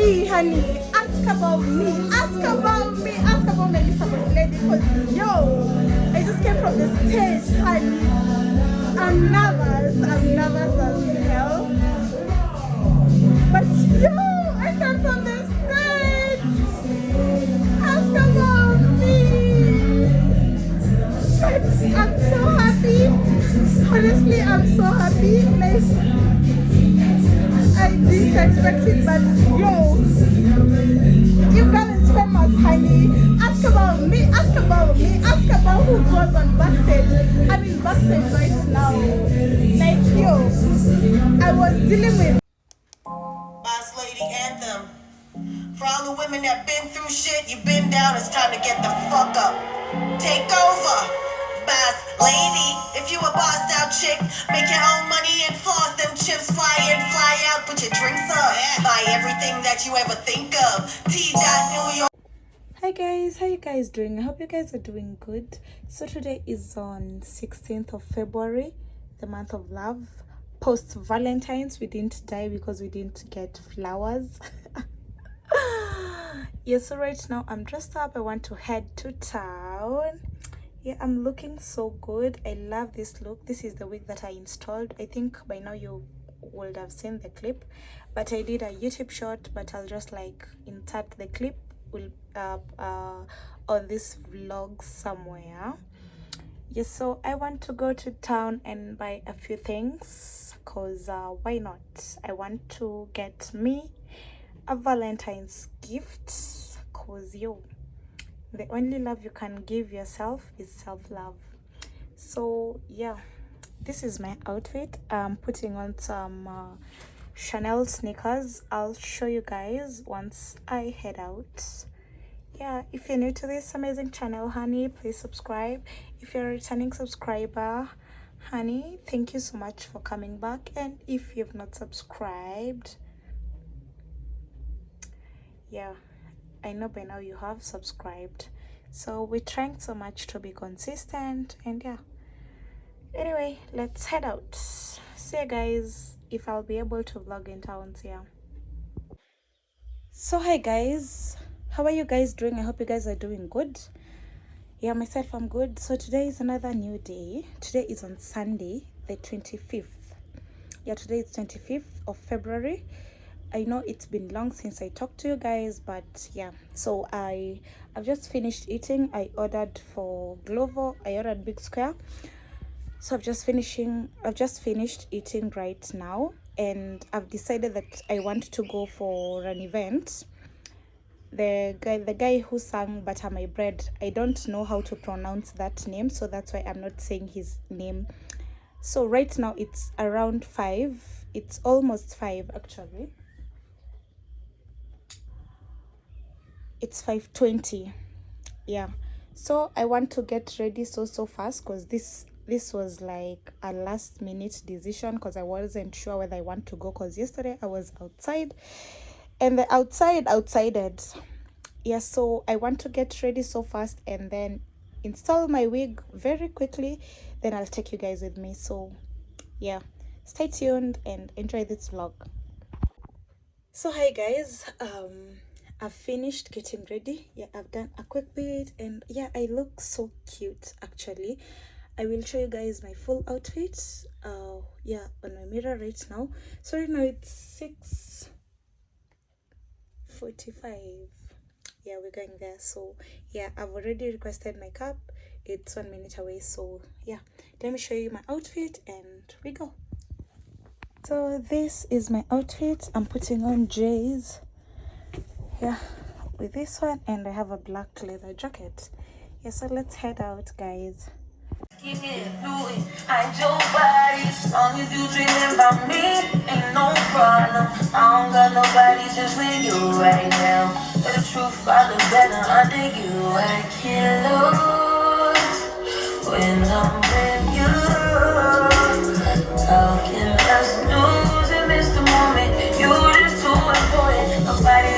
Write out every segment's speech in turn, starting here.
me, honey. Ask about me. Ask about me. Ask about my Elizabeth lady. Because, yo, I just came from the stage, honey. I'm nervous. I'm nervous as hell. But, yo, I came from the stage. Ask about me. But I'm so happy. Honestly, I'm so happy. Like, I didn't expect it, but yo, you girl is famous, honey. Ask about me, ask about me, ask about who goes on backstage. I'm in backstage right now. Like, yo, I was dealing with Boss Lady Anthem. For all the women that been through shit, you been down, it's time to get the fuck up. Take over, Boss Lady. If you a bossed out chick, make your own money and floss them chips. Fly in, fly out, put your drinks up. Buy everything that you ever think of. T. New York. Hi guys, how you guys doing? I hope you guys are doing good. So today is on 16th of February, the month of love. Post Valentine's, we didn't die because we didn't get flowers. Yeah, so right now I'm dressed up. I want to head to town. Yeah, I'm looking so good. I love this look. This is the wig that I installed. I think by now you would have seen the clip, but I did a YouTube short, but I'll just like insert the clip will on this vlog somewhere. Yes, so I want to go to town and buy a few things because why not? I want to get me a Valentine's gift because yo, the only love you can give yourself is self-love. So yeah, this is my outfit. I'm putting on some Chanel sneakers. I'll show you guys once I head out. Yeah, if you're new to this amazing channel, honey, please subscribe. If you're a returning subscriber, honey, thank you so much for coming back. And if you've not subscribed, yeah, I know by now you have subscribed. So we're trying so much to be consistent, and yeah, anyway, let's head out. See you guys if I'll be able to vlog in towns. Yeah, so hi guys, how are you guys doing? I hope you guys are doing good. Yeah, myself, I'm good. So today is another new day. Today is on Sunday, the 25th. Yeah, today is 25th of February. I know it's been long since I talked to you guys, but yeah, so I've just finished eating. I ordered for Glovo. I ordered Big Square. So I've just finished eating right now, and I've decided that I want to go for an event. The guy who sang Butter My Bread, I don't know how to pronounce that name, so that's why I'm not saying his name. So right now it's around 5. It's almost 5 actually. It's 5:20. Yeah, so I want to get ready so fast because this was like a last minute decision because I wasn't sure whether I want to go because yesterday I was outside and the outsided. Yeah, so I want to get ready so fast and then install my wig very quickly, then I'll take you guys with me. So yeah, stay tuned and enjoy this vlog. So hi guys, I've finished getting ready. Yeah, I've done a quick bit and yeah, I look so cute actually. I will show you guys my full outfit yeah, on my mirror right now. So right now it's 6:45. Yeah, we're going there. So yeah, I've already requested my cup. It's 1 minute away. So yeah, let me show you my outfit and we go. So this is my outfit. I'm putting on J's, yeah, with this one, and I have a black leather jacket. Yeah, so let's head out guys. Keep it fluid, I your body. As long as you dreaming about me, ain't no problem. I don't got nobody just with you right now. But the truth, I look better under you. I can't lose when I'm with you. Talking less news and miss the moment. You just too important. Nobody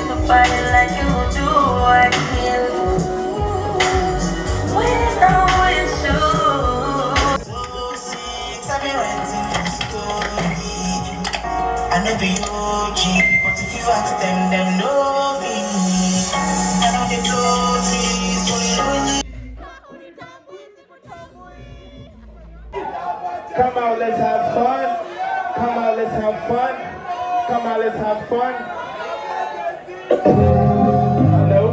like you do. I can't lose when I'm with you. I've been renting the story. I know the OG, but if you ask them, them know me. I know they blow me, so they know. Come out, let's have fun. Come out, let's have fun. Come out, let's have fun. Hello?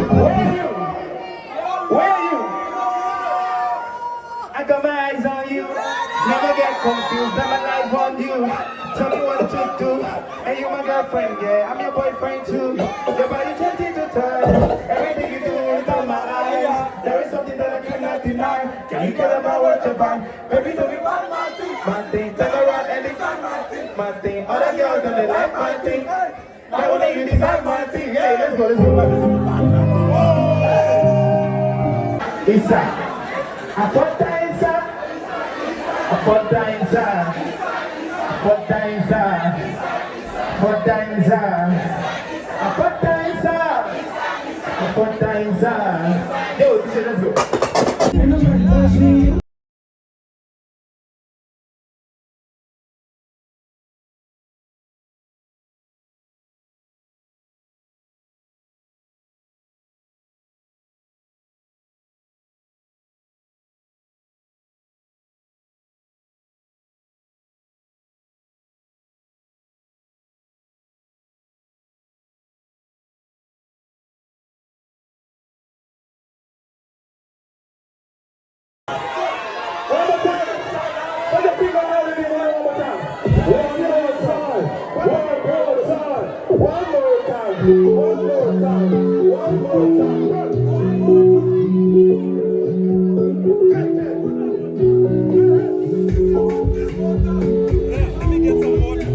Where are you? Where are you? I got my eyes on you. Never get confused, I'm alive on you. Tell me what to do. And you my girlfriend, yeah, I'm your boyfriend too. Your body tempting to touch. Everything you do is on my eyes. There is something that I cannot deny. Can you get about what you find? Baby, don't be one my thing. My thing, turn around and decide my thing. My thing, other girls don't they like my thing. Why only you decide my thing? Hey, let's go, let's go. Inside. I thought that inside. I thought that inside. I thought that inside. I thought that inside. I thought that inside. I thought that inside. Yo, DJ, let's go. One more time. Put the people out of the one more time. One more time. One more time. One more time. One more time. One more time. Let me get some water.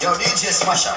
Yo, DJ Smasher.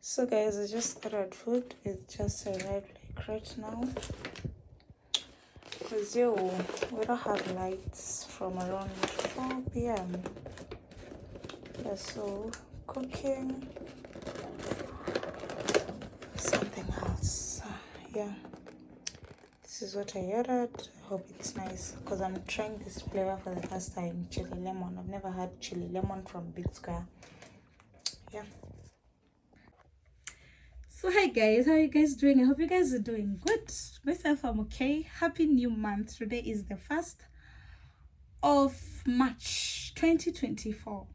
So guys, I just ordered food. It just arrived like right now. Because we don't have lights from around 4 p.m. Yeah, so cooking something else. Yeah, this is what I ordered. I hope it's nice because I'm trying this flavor for the first time, chili lemon. I've never had chili lemon from Big Square. Yeah. So hi guys, how are you guys doing? I hope you guys are doing good. Myself, I'm okay. Happy new month. Today is the 1st of March 2024.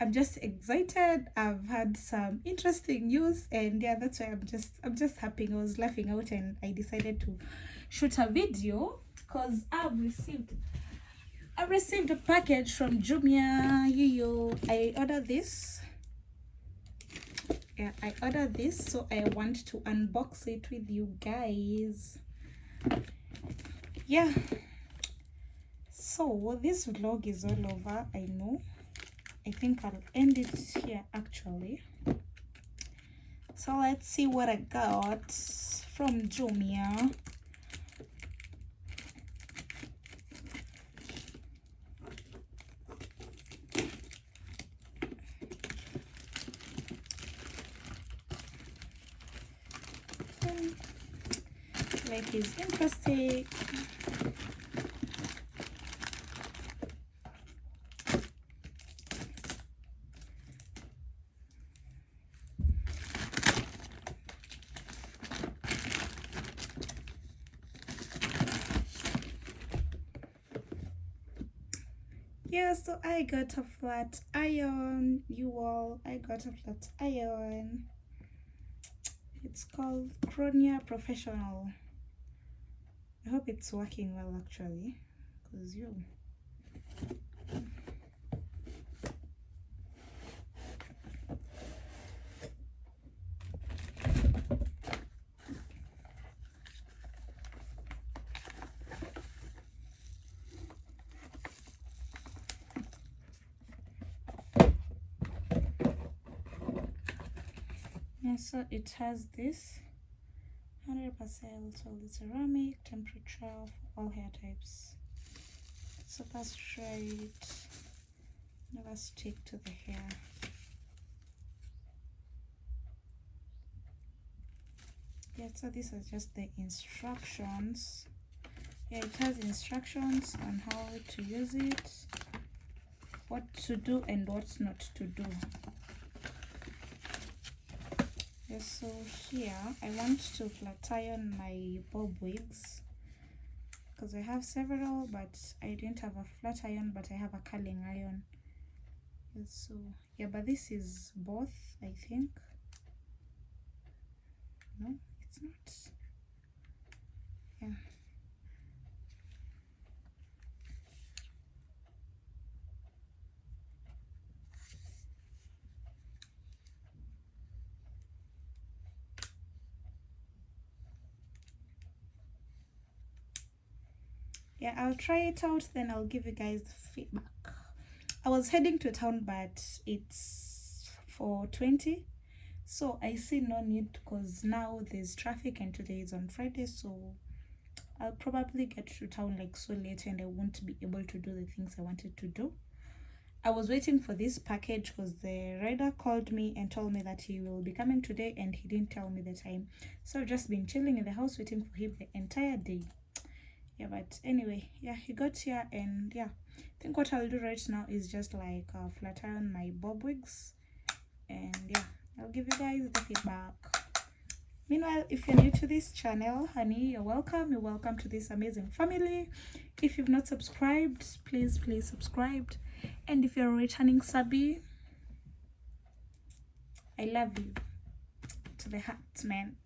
I'm just excited. I've had some interesting news, and yeah, that's why I'm just happy. I was laughing out and I decided to shoot a video because I've received a package from Jumia. I ordered this. Yeah, I ordered this, so I want to unbox it with you guys. Yeah, so this vlog is all over. I know, I think I'll end it here actually. So let's see what I got from Jumia. Like, it's interesting. Yeah, so I got a flat iron. I got a flat iron. It's called Cronia Professional. I hope it's working well actually, because yeah, so it has this 100% solid ceramic, temperature for all hair types, super straight, never stick to the hair. so this is just the instructions. Yeah, it has instructions on how to use it, what to do and what not to do. Yes, so here I want to flat iron my bob wigs because I have several, but I didn't have a flat iron, but I have a curling iron. Yes, so yeah, but this is both, I think. No, it's not. Yeah. Yeah, I'll try it out, then I'll give you guys the feedback. I was heading to town, but it's 4:20, so I see no need because now there's traffic and today is on Friday, so I'll probably get to town like so late and I won't be able to do the things I wanted to do. I was waiting for this package because the rider called me and told me that he will be coming today and he didn't tell me the time, so I've just been chilling in the house waiting for him the entire day. Yeah, but anyway, yeah, he got here, and yeah, I think what I'll do right now is just like flat iron my bob wigs, and yeah, I'll give you guys the feedback. Meanwhile, if you're new to this channel, honey, you're welcome to this amazing family. If you've not subscribed, please subscribe, and if you're a returning subby, I love you to the heart, man.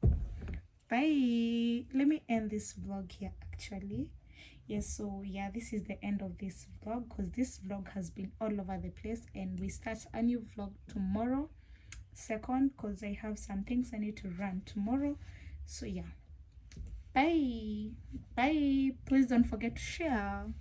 Bye. Let me end this vlog here actually. Yes, so yeah, this is the end of this vlog because this vlog has been all over the place, and we start a new vlog tomorrow, second, because I have some things I need to run tomorrow. So yeah, bye. Please don't forget to share.